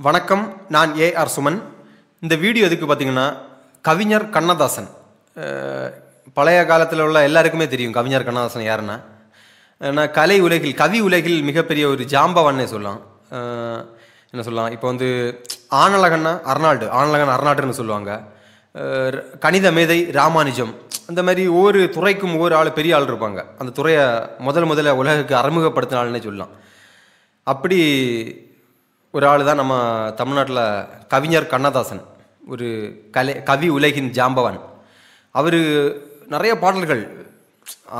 வணக்கம். நான் ஏஆர் சுமன். இந்த வீடியோ எதுக்கு பார்த்தீங்கன்னா, கவிஞர் கண்ணதாசன். பழைய காலத்தில் உள்ள எல்லாருக்குமே தெரியும் கவிஞர் கண்ணதாசன் யாருன்னா. ஏன்னா கலை உலகில், கவி உலகில் மிகப்பெரிய ஒரு ஜாம்பவான்னே சொல்லலாம். என்ன சொல்லலாம், இப்போ வந்து ஆனழகன்னா ஆனழகன் அர்னால்டுன்னு சொல்லுவாங்க. கணித மேதை ராமானுஜம். அந்த மாதிரி ஒவ்வொரு துறைக்கும் ஒவ்வொரு ஆள், பெரிய ஆள் இருப்பாங்க. அந்த துறையை முதல்ல உலகுக்கு அறிமுகப்படுத்தின ஆள்னே சொல்லலாம். அப்படி ஒரு ஆள் தான் நம்ம தமிழ்நாட்டில் கவிஞர் கண்ணதாசன். ஒரு கவி உலகின் ஜாம்பவான். அவர் நிறைய பாடல்கள்,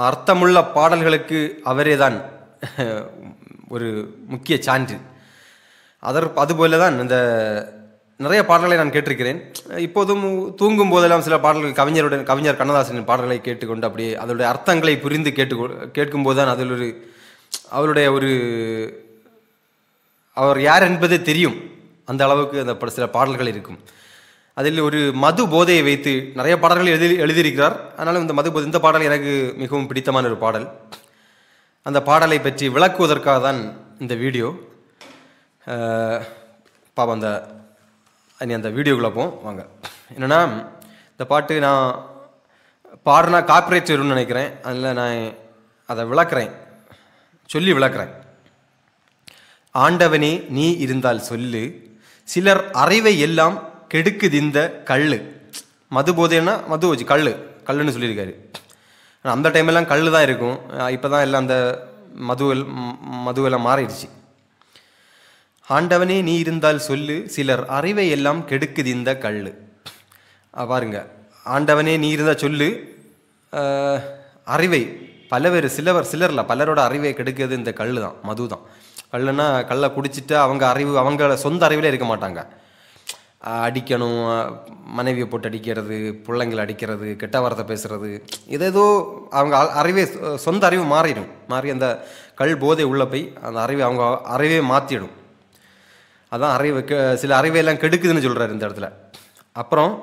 அர்த்தமுள்ள பாடல்களுக்கு அவரே தான் ஒரு முக்கிய சான்று. அதுபோல தான் இந்த நிறைய பாடல்களை நான் கேட்டிருக்கிறேன். இப்போதும் தூங்கும் போதெல்லாம் சில பாடல்கள் கவிஞர் கண்ணதாசனின் பாடல்களை கேட்டுக்கொண்டு அப்படியே அதனுடைய அர்த்தங்களை புரிந்து கேட்கும்போது தான் அதில் அவருடைய அவர் யார் என்பதே தெரியும். அந்த அளவுக்கு அந்த சில பாடல்கள் இருக்கும். அதில் ஒரு மது போதையை வைத்து நிறைய பாடல்கள் எழுதியிருக்கிறார். ஆனாலும் இந்த பாடல் எனக்கு மிகவும் பிடித்தமான ஒரு பாடல். அந்த பாடலை பற்றி விளக்குவதற்காக தான் இந்த வீடியோ. பாப்போம், அந்த வீடியோக்குள்ளே போவோம் வாங்க. என்னென்னா, இந்த பாட்டு நான் பாடினா காப்பிரைட் வரும்னு நினைக்கிறேன். அதில் நான் அதை சொல்லி விளக்குறேன். ஆண்டவனே நீ இருந்தால் சொல்லு, சிலர் அறிவை எல்லாம் கெடுக்குதிந்த கள்ளு. மது போதைன்னா மது வச்சு கல்லுன்னு சொல்லியிருக்காரு. அந்த டைமெல்லாம் கல் தான் இருக்கும். இப்போ தான் எல்லாம் அந்த மதுவெல்லாம் மாறிடுச்சு. ஆண்டவனே நீ இருந்தால் சொல்லு, சிலர் அறிவை எல்லாம் கெடுக்குதிந்த கள்ளு. பாருங்க, ஆண்டவனே நீ இருந்தால் சொல்லு, அறிவை சிலர்ல பலரோட அறிவை கெடுக்கிறது இந்த கல் தான், மது தான். கல்லுன்னா கல்லை குடிச்சிட்டு அவங்க சொந்த அறிவிலே இருக்க மாட்டாங்க. அடிக்கணும், மனைவியை போட்டு அடிக்கிறது, பிள்ளைங்களை அடிக்கிறது, கெட்ட வார்த்தை பேசுறது, ஏதோ அவங்க சொந்த அறிவு மாறி அந்த கல் போதை உள்ள போய் அந்த அவங்க அறிவே மாற்றிடும். அதான் சில அறிவையெல்லாம் கெடுக்குதுன்னு சொல்கிறார் இந்த இடத்துல. அப்புறம்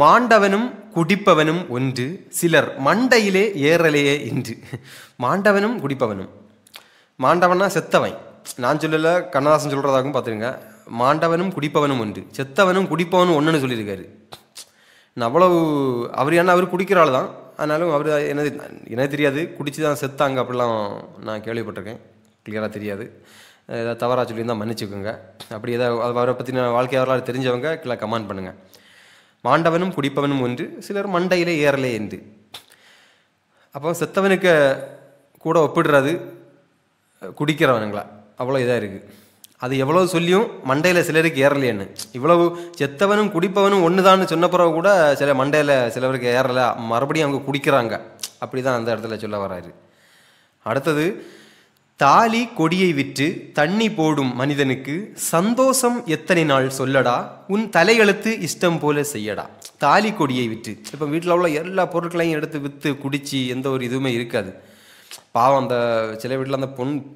மாண்டவனும் குடிப்பவனும் ஒன்று, சிலர் மண்டையிலே ஏறலையே இன்று. மாண்டவனும் குடிப்பவனும், மாண்டவனா செத்தவன், நான் சொல்லலை, கண்ணதாசன் சொல்கிறதாகவும் பார்த்துருங்க. மாண்டவனும் குடிப்பவனும் ஒன்று, செத்தவனும் குடிப்பவனும் ஒன்றுன்னு சொல்லியிருக்காரு. அவர் குடிக்கிற ஆள் தான். ஆனாலும் அவர் எனக்கு தெரியாது, குடிச்சு தான் செத்தாங்க அப்படிலாம் நான் கேள்விப்பட்டிருக்கேன். கிளியராக தெரியாது, ஏதாவது தவறாக சொல்லியிருந்தால் மன்னிச்சுக்கோங்க. அப்படி ஏதாவது அவரை பற்றின வாழ்க்கை வரலாறு தெரிஞ்சவங்க கீழே கமெண்ட் பண்ணுங்கள். மாண்டவனும் குடிப்பவனும் ஒன்று, சிலர் மண்டையிலே ஏறலே என்று. அப்போ செத்தவனுக்கு கூட ஒப்பிடுறது குடிக்கிறவனுங்களா, அவ்வளோ இதாக இருக்குது. அது எவ்வளோ சொல்லியும் மண்டையில் சிலருக்கு ஏறலையேன்னு. இவ்வளவு செத்தவனும் குடிப்பவனும் ஒன்று தான் சொன்ன பிறகு கூட சில மண்டையில் சிலருக்கு ஏறலை, மறுபடியும் அவங்க குடிக்கிறாங்க. அப்படி தான் அந்த இடத்துல சொல்ல வராரு. அடுத்தது, தாலி கொடியை விற்று தண்ணி போடும் மனிதனுக்கு சந்தோஷம் எத்தனை நாள் சொல்லடா, உன் தலையெழுத்து இஷ்டம் போல செய்யடா. தாலி கொடியை விற்று, இப்போ வீட்டில் உள்ள எல்லா பொருட்களையும் எடுத்து விற்று குடிச்சு எந்த ஒரு இதுவுமே இருக்காது. பாவம், அந்த சில வீட்டில் அந்த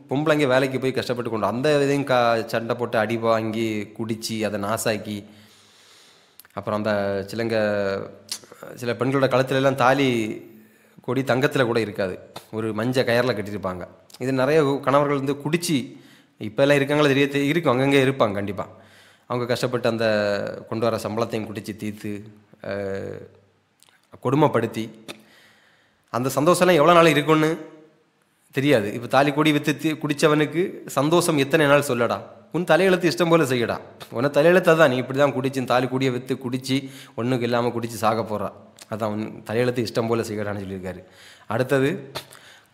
பொம்பளைங்க வேலைக்கு போய் கஷ்டப்பட்டு கொண்டு அந்த இதையும் சண்டை போட்டு அடி வாங்கி குடித்து அதை நாசாக்கி, அப்புறம் அந்த சில பெண்களோட கழுத்துலலாம் தாலி கொடி தங்கத்தில் கூட இருக்காது, ஒரு மஞ்சள் கயரில் கட்டியிருப்பாங்க. இது நிறைய கணவர்கள் குடிச்சு இப்போல்லாம் இருக்காங்களா இருக்கும், அங்கங்கே இருப்பாங்க கண்டிப்பாக. அவங்க கஷ்டப்பட்டு அந்த கொண்டு வர சம்பளத்தையும் குடித்து தீர்த்து கொடுமைப்படுத்தி அந்த சந்தோஷம்லாம் எவ்வளோ நாள் இருக்குன்னு தெரியாது. இப்போ தாலி கொடி விற்று குடித்தவனுக்கு சந்தோஷம் எத்தனை நாள் சொல்லடா, உன் தலையெழுத்து இஷ்டம் போல் செய்யடா. உன்னை தலையெழுத்தை தான், நீ இப்படி தான் குடிச்சு தாலி கொடியை விற்று குடித்து ஒன்றுக்கு இல்லாமல் குடித்து சாக போகிறா, அதான் உன் தலையெழுத்து இஷ்டம் போல் செய்யடான்னு சொல்லியிருக்காரு. அடுத்தது,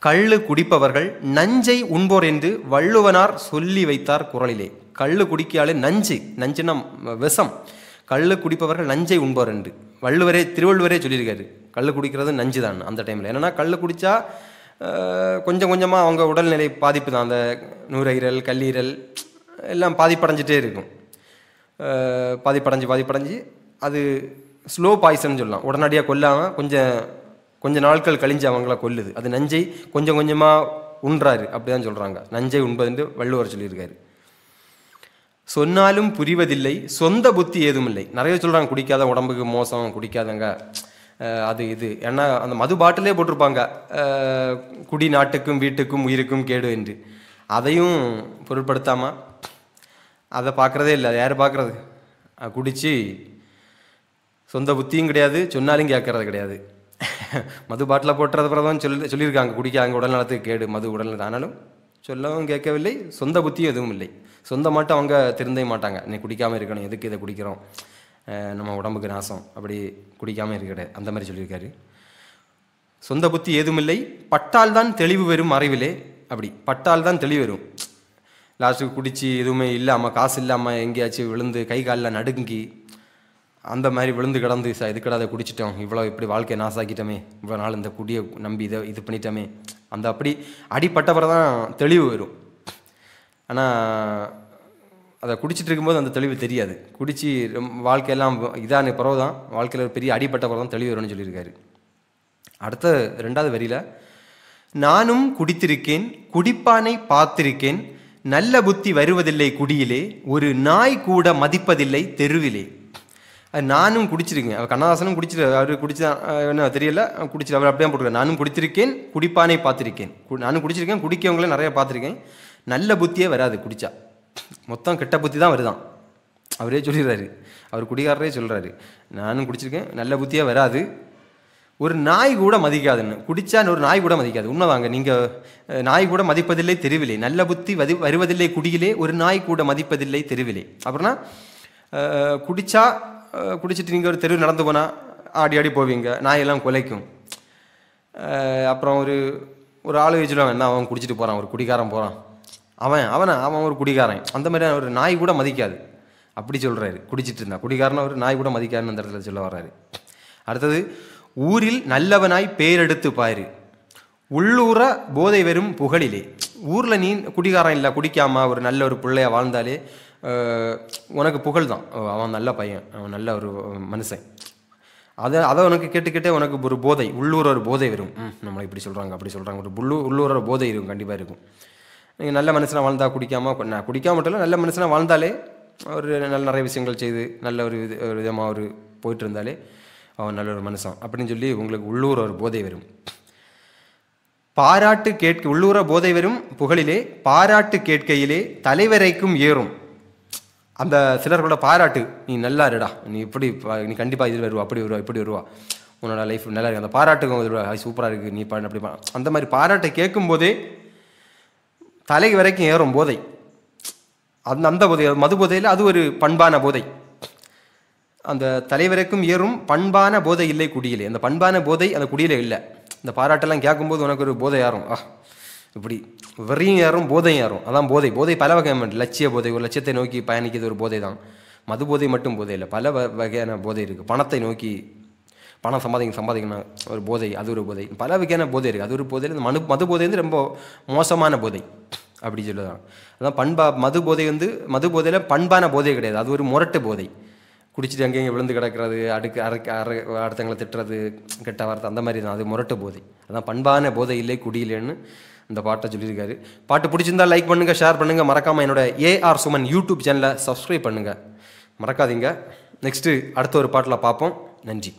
கள்ளு குடிப்பவர்கள் நஞ்சை உண்போர் என்று வள்ளுவனார் சொல்லி வைத்தார் குறளிலே. கள்ளு குடிக்காலே நஞ்சுன்னா விஷம். கள்ளு குடிப்பவர்கள் நஞ்சை உண்போர் என்று திருவள்ளுவரே சொல்லியிருக்காரு. கள்ளு குடிக்கிறது நஞ்சு தான் அந்த டைமில். என்னென்னா கள்ளு குடித்தா கொஞ்சம் கொஞ்சமாக அவங்க உடல்நிலை பாதிப்பு தான். அந்த நுரையீரல், கல்லீரல் எல்லாம் பாதிப்படைஞ்சிட்டே இருக்கும். பாதிப்படைஞ்சு அது ஸ்லோ பாய்சன் சொல்லலாம். உடனடியாக கொல்லாமல் கொஞ்சம் நாட்கள் கழிஞ்சு அவங்கள கொல்லுது. அது நஞ்சை கொஞ்சம் கொஞ்சமாக உண்றாரு, அப்படி தான் சொல்கிறாங்க. நஞ்சை உண்பதுன்னு வள்ளுவர் சொல்லியிருக்காரு. சொன்னாலும் புரிவதில்லை, சொந்த புத்தி ஏதும் இல்லை. நிறைய சொல்கிறாங்க குடிக்காத உடம்புக்கு மோசம், குடிக்காதங்க அது இது. ஏன்னா அந்த மது பாட்டிலே போட்டிருப்பாங்க, குடி நாட்டுக்கும் வீட்டுக்கும் உயிருக்கும் கேடு என்று. அதையும் பொருட்படுத்தாமல் அதை பார்க்குறதே இல்லை. அதை யார் பார்க்குறது? குடித்து சொந்த புத்தியும் கிடையாது, சொன்னாலும் கேட்கறது கிடையாது. மது பாட்டில் போட்டுறது பிறதான் சொல்லியிருக்காங்க குடிக்காங்க, உடல் நலத்துக்கு கேடு மது உடல் நலம். ஆனாலும் சொல்லவும் கேட்கவில்லை, சொந்த புத்தியும் எதுவும் இல்லை. சொந்த மட்டும் அவங்க திருந்தே மாட்டாங்க. நீ குடிக்காமல் இருக்கணும், எதுக்கு இதை குடிக்கிறோம், நம்ம உடம்புக்கு நாசம், அப்படி குடிக்காமல் இருக்கிற அந்த மாதிரி சொல்லியிருக்காரு. சொந்த புத்தி ஏதும் இல்லை, பட்டால் தான் தெளிவு வரும் அறிவிலே. அப்படி பட்டால் தான் தெளிவு வரும். லாஸ்ட்டுக்கு குடித்து எதுவுமே இல்லாமல், காசு இல்லாமல் எங்கேயாச்சும் விழுந்து கை காலில் நடுங்கி அந்த மாதிரி விழுந்து கிடந்து இதுக்கடா அதை குடிச்சிட்டோம், இவ்வளோ இப்படி வாழ்க்கையை நாசாக்கிட்டோமே, இவ்வளோ நாள் இந்த குடியை நம்பி இது பண்ணிட்டோமே, அந்த அப்படி அடிப்பட்டவரை தான் தெளிவு வரும். ஆனால் அதை குடிச்சிட்டு இருக்கும்போது அந்த தெளிவு தெரியாது. குடித்து வாழ்க்கையெல்லாம் இதான பிறகு தான் வாழ்க்கையில் ஒரு பெரிய அடிப்பட்டவரை தான் தெளிவு வரும்னு சொல்லியிருக்காரு. அடுத்த 2வது வரியில், நானும் குடித்திருக்கேன், குடிப்பானை பார்த்திருக்கேன், நல்ல புத்தி வருவதில்லை குடியிலே, ஒரு நாய் கூட மதிப்பதில்லை தெருவிலே. நானும் குடிச்சிருக்கேன். அவர் கண்ணதாசனும் குடிச்சிரு, அவர் குடிச்சா என்ன தெரியல, குடிச்சிரு, அவர் அப்படியே போட்டுருக்காரு. நானும் குடித்திருக்கேன், குடிப்பானை பார்த்திருக்கேன். நானும் குடிச்சிருக்கேன், குடிக்கவங்களே நிறைய பார்த்துருக்கேன். நல்ல புத்தியே வராது குடித்தா, மொத்தம் கெட்ட புத்தி தான் வருதான். அவரே சொல்லிடுறாரு, அவர் குடிகாரரே சொல்கிறாரு, நானும் குடிச்சிருக்கேன், நல்ல புத்தியே வராது, ஒரு நாய் கூட மதிக்காதுன்னு. குடித்தா ஒரு நாய் கூட மதிக்காது. உண்மைதாங்க. நீங்கள் நாய் கூட மதிப்பதில்லை தெருவிலே, நல்ல புத்தி வருவதில்லை குடியிலே, ஒரு நாய் கூட மதிப்பதில்லை தெருவிலே. அப்புறம்னா குடிச்சிட்டு நீங்கள் ஒரு தெருவு நடந்து போனால் ஆடி ஆடி போவீங்க, நாயெல்லாம் குலைக்கும். அப்புறம் ஒரு ஆள் வச்சுடுவாங்க, என்ன அவன் குடிச்சிட்டு போகிறான், ஒரு குடிகாரன் போகிறான், அவன் ஒரு குடிகாரன், அந்த மாதிரி ஒரு நாய் கூட மதிக்காது அப்படி சொல்கிறாரு. குடிச்சிட்டு இருந்தா குடிகாரனை ஒரு நாய் கூட மதிக்காதுன்னு அந்த இடத்துல சொல்ல வர்றாரு. அடுத்தது, ஊரில் நல்லவனாய் பேரெடுத்து பாரு, உள்ளூர போதை வெறும் புகழிலே. ஊரில் நீ குடிகாரன் இல்லை, குடிக்காமல் ஒரு நல்ல ஒரு பிள்ளையாக வாழ்ந்தாலே உனக்கு புகழ் தான். அவன் நல்ல பையன், அவன் நல்ல ஒரு மனுஷன். அதை உனக்கு கேட்டுக்கிட்டே உனக்கு ஒரு போதை, உள்ளூர ஒரு போதை வரும். நம்மளை இப்படி சொல்கிறாங்க அப்படி சொல்கிறாங்க, ஒரு உள்ளூர ஒரு போதை இருக்கும், கண்டிப்பாக இருக்கும். நீங்கள் நல்ல மனுஷனாக வாழ்ந்தால் குடிக்காம மட்டும் இல்லை, நல்ல மனுஷனாக வாழ்ந்தாலே ஒரு நிறைய விஷயங்கள் செய்து நல்ல ஒரு விதமாக ஒரு போயிட்டு இருந்தாலே அவன் நல்ல ஒரு மனுஷன் அப்படின்னு சொல்லி உங்களுக்கு உள்ளூர ஒரு போதை வரும். பாராட்டு உள்ளூர போதை வரும் புகழிலே, பாராட்டு கேட்கையிலே தலைவரைக்கும் ஏறும். அந்த சிலர்களோட பாராட்டு, நீ நல்லா இருடா, நீ கண்டிப்பாக இதில் வருவா, அப்படி வருவா, இப்படி வருவா, உன்னோட லைஃப் நல்லா இருக்குது, அந்த பாராட்டுக்கும் சூப்பராக இருக்குது, நீ அப்படி அந்த மாதிரி பாராட்டை கேட்கும்போதே தலை வரைக்கும் ஏறும் போதை. அந்த போதை, மது போதையில் அது ஒரு பண்பான போதை. அந்த தலைவரைக்கும் ஏறும் பண்பான போதை இல்லை குடியிலே. அந்த பண்பான போதை அந்த குடியிலே இல்லை. இந்த பாராட்டெல்லாம் கேட்கும்போது உனக்கு ஒரு போதை ஏறும், இப்படி வெறியும் ஏறும், போதையும் ஏறும். அதான் போதை. போதை பல வகையான லட்சிய போதை, ஒரு லட்சியத்தை நோக்கி பயணிக்கிறது ஒரு போதை தான். மது போதை மட்டும் போதை இல்லை, பல வகையான போதை இருக்குது. பணத்தை நோக்கி பணம் சம்பாதிக்கணும் ஒரு போதை, அது ஒரு போதை. பல வகையான போதை இருக்குது, அது ஒரு போதையில். இந்த மது போதை வந்து ரொம்ப மோசமான போதை அப்படி சொல்லுதான். அதான் மது போதை வந்து மது போதையில் பண்பான போதை கிடையாது, அது ஒரு முரட்டு போதை. குடிச்சிட்டு அங்கேயும் விழுந்து கிடக்கிறது, அடுத்தவங்களை திட்டுறது, கெட்ட வார்த்தை, அந்த மாதிரி தான், அது முரட்டு போதை. அதான் பண்பான போதை இல்லை குடியிலேன்னு இந்த பாட்டை சொல்லியிருக்காரு. பாட்டு பிடிச்சிருந்தா லைக் பண்ணுங்கள், ஷேர் பண்ணுங்கள், மறக்காமல் என்னோட ஏஆர் சுமன் யூடியூப் சேனலை சப்ஸ்கிரைப் பண்ணுங்கள், மறக்காதீங்க. நெக்ஸ்ட்டு அடுத்த ஒரு பாட்டில் பார்ப்போம். நன்றி.